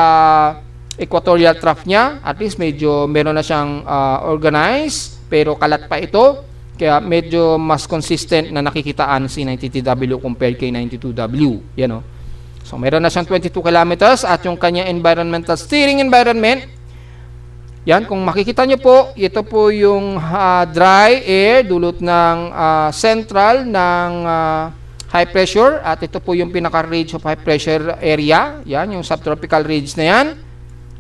equatorial trough niya, at least medyo meron na siyang organized, pero kalat pa ito. Kaya medyo mas consistent na nakikitaan si 93W compared kay 92W. Yan o. So meron na siyang 22 kilometers at yung kanya environmental steering environment, yan, kung makikita nyo po, ito po yung dry air dulot ng central ng high pressure at ito po yung pinaka-range of high pressure area. Yan, yung subtropical range na yan.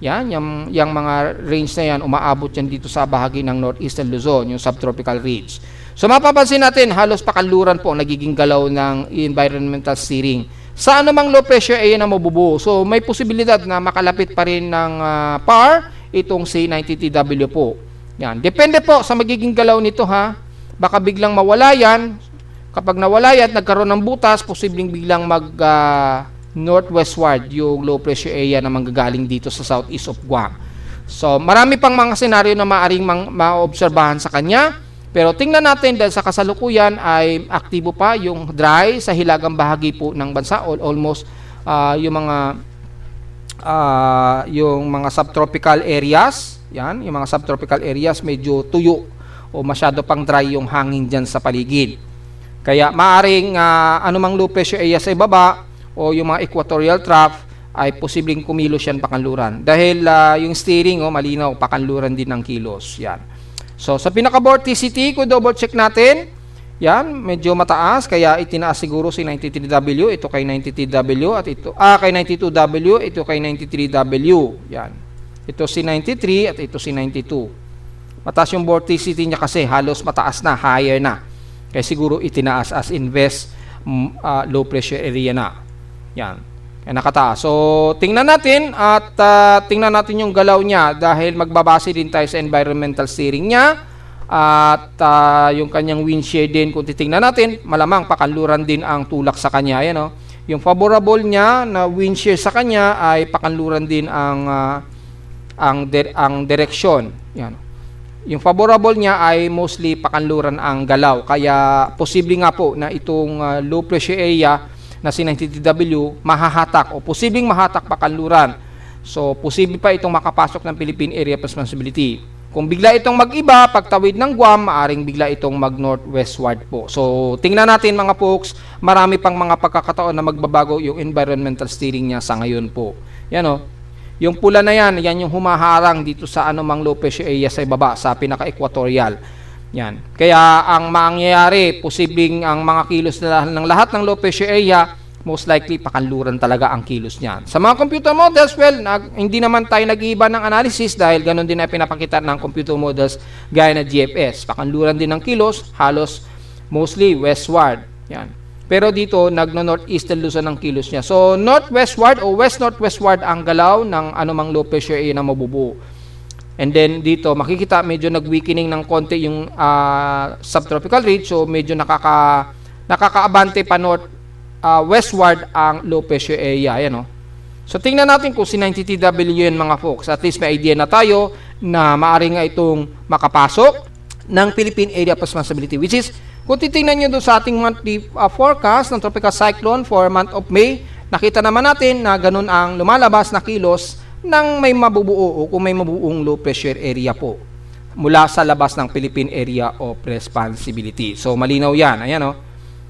Yan, yung mga range na yan, umaabot yan dito sa bahagi ng northeastern Luzon, yung subtropical range. So mapapansin natin, halos pakanluran po nagiging galaw ng environmental steering. Sa anumang low pressure area na mabubuo. So may posibilidad na makalapit pa rin ng PAR itong si 93W po. Yan. Depende po sa magiging galaw nito ha. Baka biglang mawala yan. Kapag nawala yan, nagkaroon ng butas, posibleng biglang mag northwestward yung low pressure area na manggagaling dito sa southeast of Guam. So marami pang mga senaryo na maaring maobserbahan sa kanya. Pero tingnan natin dahil sa kasalukuyan ay aktibo pa yung dry sa hilagang bahagi po ng bansa. Almost yung mga subtropical areas, yan, yung mga subtropical areas medyo tuyo o masyado pang dry yung hangin dyan sa paligid. Kaya maaring anumang low pressure area sa ibaba o yung mga equatorial trough ay posibleng kumilos yan pakanluran. Dahil yung steering malinaw, pakanluran din ng kilos. Yan. So sa pinaka-vorticity, kung double check natin, yan, medyo mataas, kaya itinaas siguro si 93W, ito kay 93W, at ito, kay 92W, ito kay 93W. Yan. Ito si 93 at ito si 92. Mataas yung vorticity niya kasi, halos mataas na, higher na. Kaya siguro itinaas as invest low pressure area na. Yan. Kaya nakataas. So, tingnan natin at tingnan natin yung galaw niya dahil magbabase din tayo sa environmental steering niya. At yung kanyang wind shear din, kung titingnan natin, malamang pakanluran din ang tulak sa kanya. Yan, yung favorable niya na wind shear sa kanya ay pakanluran din ang direksyon. Yan. Yung favorable niya ay mostly pakanluran ang galaw. Kaya posible nga po na itong low pressure area na si 93W mahahatak o posibleng mahatak pakanluran. So posible pa itong makapasok ng Philippine Area of Responsibility. Kung bigla itong mag-iba, pagtawid ng Guam, maaring bigla itong mag-northwestward po. So, tingnan natin mga folks, marami pang mga pagkakataon na magbabago yung environmental steering niya sa ngayon po. Yan yung pula na yan yung humaharang dito sa anumang low pressure area sa ibaba, sa pinaka-equatorial. Yan. Kaya ang mangyayari, posibleng ang mga kilos ng lahat ng low pressure area, most likely pakanluran talaga ang kilos niyan. Sa mga computer models, well, hindi naman tayo nag-iiba ng analysis dahil ganun din ay pinapakita ng computer models gaya na GFS. Pakanluran din ng kilos, halos mostly westward. Yan. Pero dito, nagno-northeastern Luzon ang kilos niya. So, northwestward o west-northwestward ang galaw ng anumang low pressure area na mabubuo. And then dito, makikita medyo nag-weakening ng konti yung subtropical range. So, medyo nakakaabante pa westward ang low pressure area. Ayan, So, tingnan natin kung si 93W yun mga folks. At least may idea na tayo na maaari nga itong makapasok ng Philippine Area of Responsibility. Which is, kung titingnan nyo doon sa ating monthly forecast ng tropical cyclone for month of May, nakita naman natin na ganun ang lumalabas na kilos ng may mabubuo o kung may mabubuong low pressure area po mula sa labas ng Philippine Area of Responsibility. So, malinaw yan. Ayan,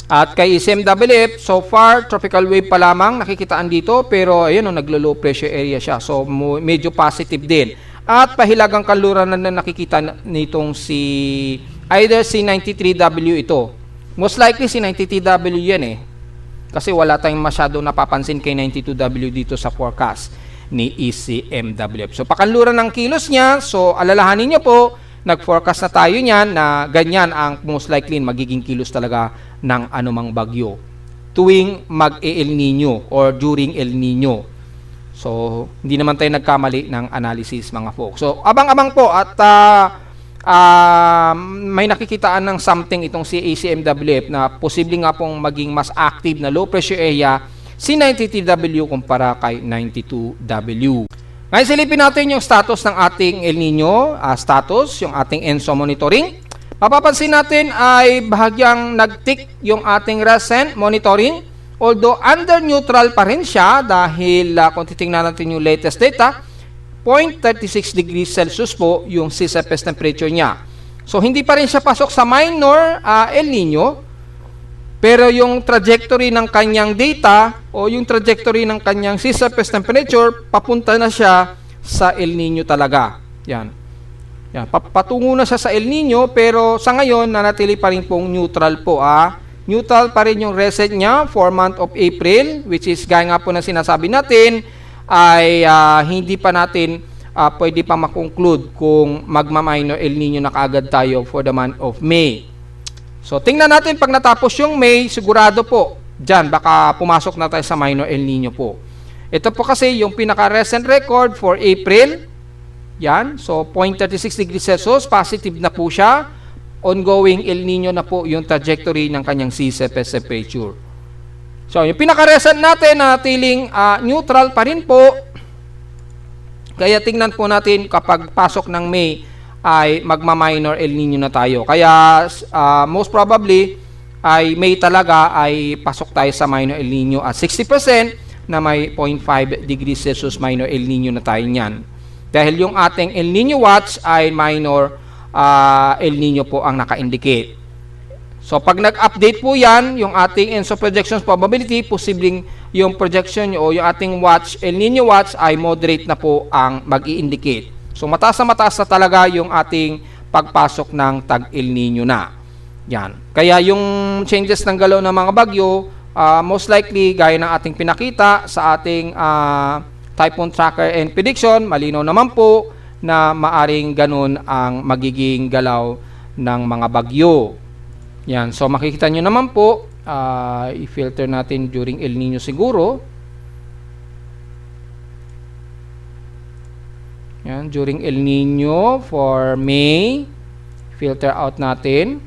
At kay SMWF, so far, tropical wave pa lamang nakikitaan dito, pero ayun, naglo-low pressure area siya. So, medyo positive din. At pahilagang kanluran na nakikita nitong either si 93W ito. Most likely si 93W yan Kasi wala tayong masyado napapansin kay 92W dito sa forecast ni ECMWF. So, pakanluran ng kilos niya. So, alalahanin niyo po, nag-forecast na tayo niyan na ganyan ang most likely magiging kilos talaga ng anumang bagyo tuwing mag-El Nino or during El Nino. So, hindi naman tayo nagkamali ng analysis mga folks. So, abang-abang po at may nakikitaan ng something itong si ACMWF na posible nga pong maging mas active na low pressure area si 93W kumpara kay 92W. Ngayon silipin natin yung status ng ating El Nino status, yung ating ENSO monitoring. Mapapansin natin ay bahagyang nag-tick yung ating recent monitoring. Although under neutral pa rin siya dahil kung titingnan natin yung latest data, 0.36 degrees Celsius po yung sea surface temperature niya. So hindi pa rin siya pasok sa minor El Nino, pero yung trajectory ng kanyang data o yung trajectory ng kanyang sea surface temperature, papunta na siya sa El Nino talaga. Yan. Yan. Patungo na siya sa El Nino, pero sa ngayon, nanatili pa rin pong neutral po. Neutral pa rin yung reset niya for month of April, which is gaya nga po na sinasabi natin, ay hindi pa natin pwede pa makonclude kung magma-minor El Nino na kaagad tayo for the month of May. So, tingnan natin pag natapos yung May, sigurado po, dyan, baka pumasok na tayo sa minor El Nino po. Ito po kasi yung pinaka-recent record for April. Yan, so 0.36 degrees Celsius, positive na po siya. Ongoing El Nino na po yung trajectory ng kanyang sea surface temperature. So, yung pinaka-recent natin na natiling neutral pa rin po. Kaya tingnan po natin kapag pasok ng May, ay magma-minor El Nino na tayo. Kaya most probably ay May talaga ay pasok tayo sa minor El Nino at 60% na may 0.5 degrees Celsius minor El Nino na tayo niyan. Dahil yung ating El Nino watch ay minor El Nino po ang naka-indicate. So pag nag-update po yan, yung ating ENSO projections probability, posibleng yung projection o yung ating watch, El Nino watch ay moderate na po ang mag-i-indicate. So mataas na talaga yung ating pagpasok ng tag-El Nino na. Yan. Kaya yung changes ng galaw ng mga bagyo, most likely, gaya ng ating pinakita sa ating typhoon tracker and prediction, malinaw naman po na maaring ganun ang magiging galaw ng mga bagyo. Yan. So makikita nyo naman po, i-filter natin during El Nino siguro. Yan, during El Nino for May, filter out natin.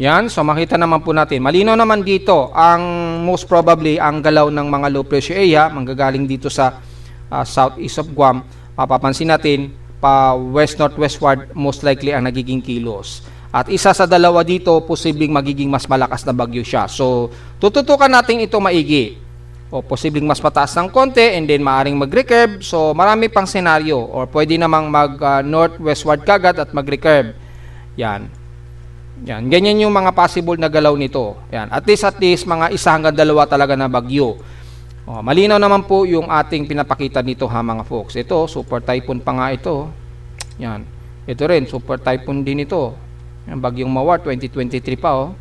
Yan, so makita naman po natin. Malinaw naman dito, ang most probably, ang galaw ng mga low pressure area, manggagaling dito sa southeast of Guam, mapapansin natin, pa west-northwestward, most likely ang nagiging kilos. At isa sa dalawa dito, posibleng magiging mas malakas na bagyo siya. So, tututukan natin ito maigi. O posibleng mas mataas ng konti and then maaring mag-recurve. So, marami pang senaryo. Or pwede namang mag-northwestward kagad at mag-recurve. Yan. Yan. Ganyan yung mga possible na galaw nito. Yan. At least mga isa hanggang dalawa talaga na bagyo. O, malinaw naman po yung ating pinapakita nito mga folks. Ito, super typhoon pa nga ito. Yan. Ito rin, super typhoon din ito. Yan, Bagyong Mawar, 2023 pa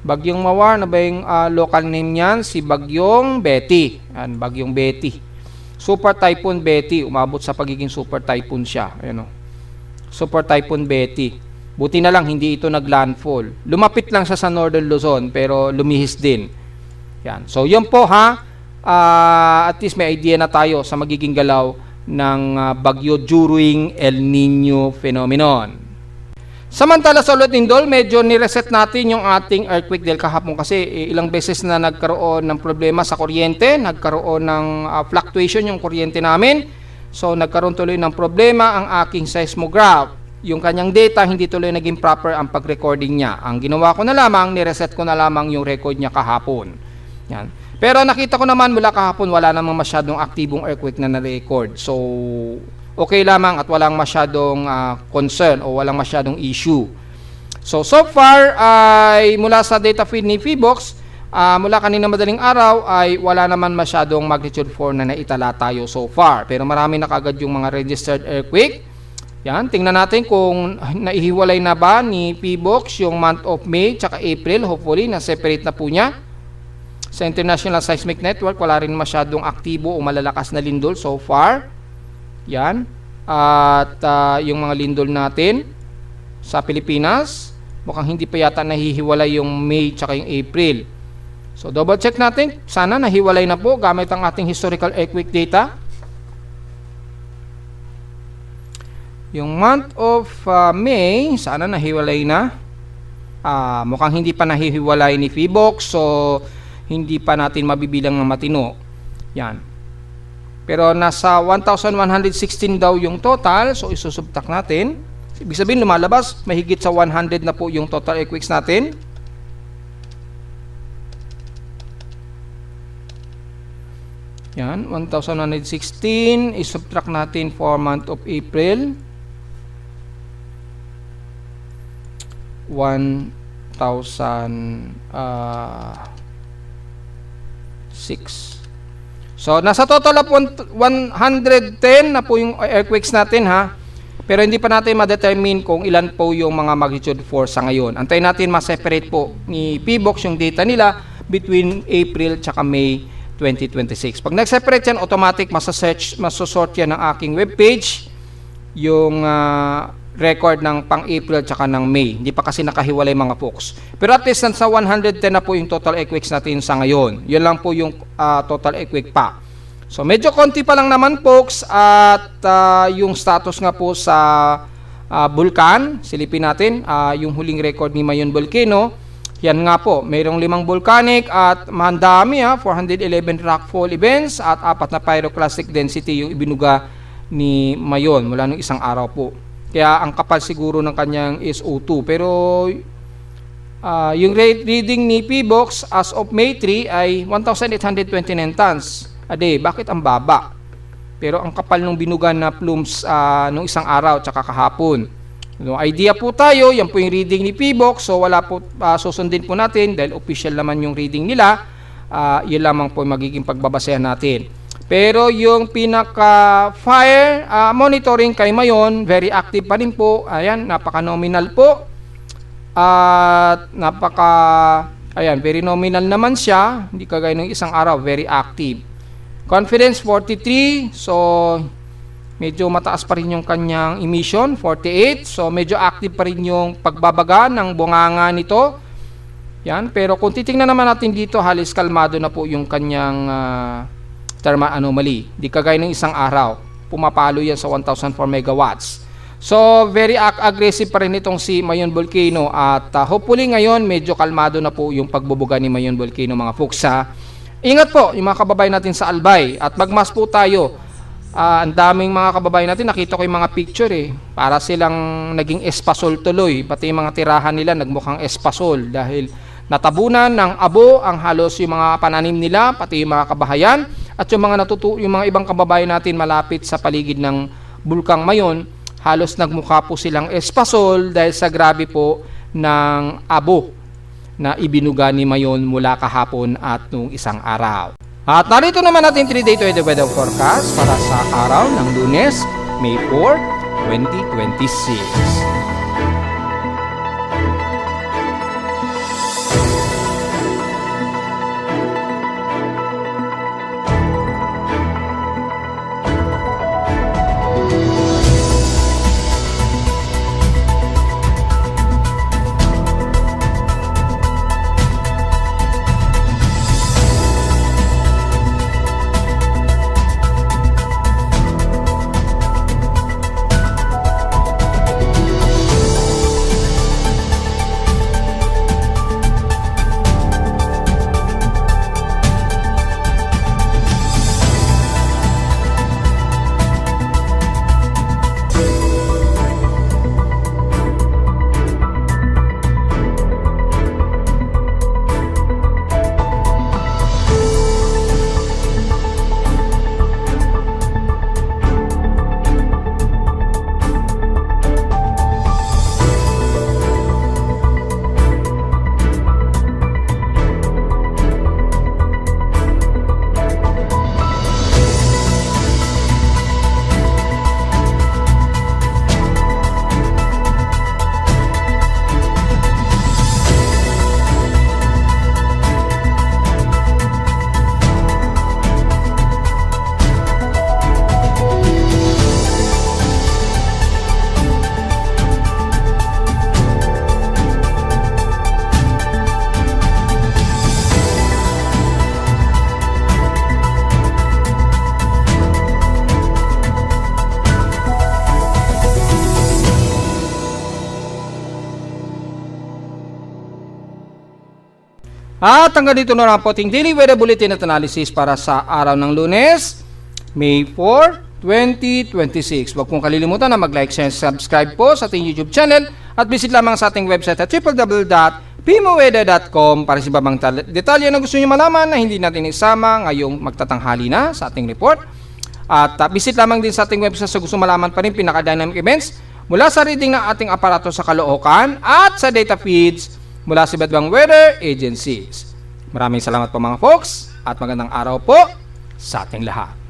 Bagyong Mawar, na ba yung local name niyan? Si Bagyong Betty. Yan, Bagyong Betty. Super Typhoon Betty. Umabot sa pagiging super typhoon siya. Ayan, Super Typhoon Betty. Buti na lang, hindi ito naglandfall. Lumapit lang siya sa Northern Luzon, pero lumihis din. Yan. So, yun po at least may idea na tayo sa magiging galaw ng bagyo during El Nino phenomenon. Samantala sa Lord Lindol, medyo nireset natin yung ating earthquake dahil kahapon kasi ilang beses na nagkaroon ng problema sa kuryente, nagkaroon ng fluctuation yung kuryente namin. So nagkaroon tuloy ng problema ang aking seismograph. Yung kanyang data, hindi tuloy naging proper ang pag-recording niya. Ang ginawa ko na lamang, nireset ko na lamang yung record niya kahapon. Yan. Pero nakita ko naman mula kahapon, wala namang masyadong aktibong earthquake na na-record. So okay lamang at walang masyadong concern o walang masyadong issue. So far ay mula sa data feed ni PHIVOLCS, mula kanina madaling araw ay wala naman masyadong magnitude 4 na naitala tayo so far. Pero marami na kagad yung mga registered earthquake. Yan, tingnan natin kung naihiwalay na ba ni PHIVOLCS yung month of May tsaka April. Hopefully, na-separate na po niya. Sa International Seismic Network, wala rin masyadong aktibo o malalakas na lindol so far. Yan. At yung mga lindol natin. sa Pilipinas. Mukhang hindi pa yata nahihiwalay yung May tsaka yung April. So double check natin, sana nahiwalay na po gamit ang ating historical earthquake data. Yung month of May, sana nahiwalay na. Mukhang hindi pa nahihiwalay ni PHIVOLCS, so hindi pa natin mabibilang ng matino. Yan. Pero nasa 1,116 daw yung total, so isusubtract natin. Ibig sabihin lumalabas, mahigit sa 100 na po yung total earthquakes natin. Yan, 1,116, isubtract natin for month of April. 1,006. So, nasa total of 110 na po yung earthquakes natin, ha. Pero hindi pa natin ma-determine kung ilan po yung mga magnitude 4 sa ngayon. Antayin natin ma-separate po ni PHIVOLCS yung data nila between April tsaka May 2026. Pag nag-separate yan, automatic masosort yan ng aking webpage yung record ng pang-April tsaka ng May. Hindi pa kasi nakahiwalay mga folks. Pero at least nasa 110 na po yung total earthquakes natin sa ngayon. Yun lang po yung total earthquake pa. So medyo konti pa lang naman folks, at yung status nga po sa vulkan, silipin natin yung huling record ni Mayon Volcano. Yan nga po, mayroong 5 volcanic at mandami 411 rockfall events at 4 na pyroclastic density yung ibinuga ni Mayon mula nung isang araw po. Kaya ang kapal siguro ng kanyang SO2. Pero yung reading ni PHIVOLCS as of May 3 ay 1,829 tons a day. Bakit ang baba? Pero ang kapal ng binuga na plumes nung isang araw tsaka kahapon. No, idea po tayo, yan po yung reading ni PHIVOLCS, so wala po susundin po natin dahil official naman yung reading nila. Yun lamang po magiging pagbabasehan natin. Pero yung pinaka fire monitoring kay Mayon, very active pa rin po. Ayan, napaka-nominal po. At very nominal naman siya, hindi kagaya ng isang araw, very active. Confidence 43, so medyo mataas pa rin yung kanyang emission, 48. So medyo active pa rin yung pagbabaga ng bunganga nito. Yan, pero kung titingnan naman natin dito, halos kalmado na po yung kanyang thermal anomaly. Di kagaya ng isang araw, pumapalo yan sa 1,004 megawatts. So very aggressive pa rin itong si Mayon Volcano at hopefully ngayon medyo kalmado na po yung pagbubuga ni Mayon Volcano mga folks. Ingat po yung mga kababayan natin sa Albay at magmas po tayo. Ang daming mga kababayan natin, nakita ko yung mga picture para silang naging espasol tuloy, pati yung mga tirahan nila nagmukhang espasol dahil natabunan ng abo ang halos yung mga pananim nila, pati yung mga kabahayan at yung mga ibang kababayan natin malapit sa paligid ng bulkang Mayon, halos nagmukha po silang espasol dahil sa grabe po ng abo na ibinuga ni Mayon mula kahapon at nung isang araw. At narito naman natin 3-day weather forecast para sa araw ng Lunes, May 4, 2026. At hanggang dito na lang po ating Daily Weather Bulletin at Analysis para sa araw ng Lunes, May 4, 2026. Huwag pong kalilimutan na mag-like, share, subscribe po sa ating YouTube channel at visit lamang sa ating website at www.pimoweather.com para sa iba pang detalye na gusto niyo malaman na hindi natin isama ngayong magtatanghali na sa ating report. At visit lamang din sa ating website sa gusto malaman pa rin pinaka-dynamic events mula sa reading ng ating aparato sa Caloocan at sa data feeds mula sa iba't ibang weather agencies. Maraming salamat po mga folks at magandang araw po sa ating lahat.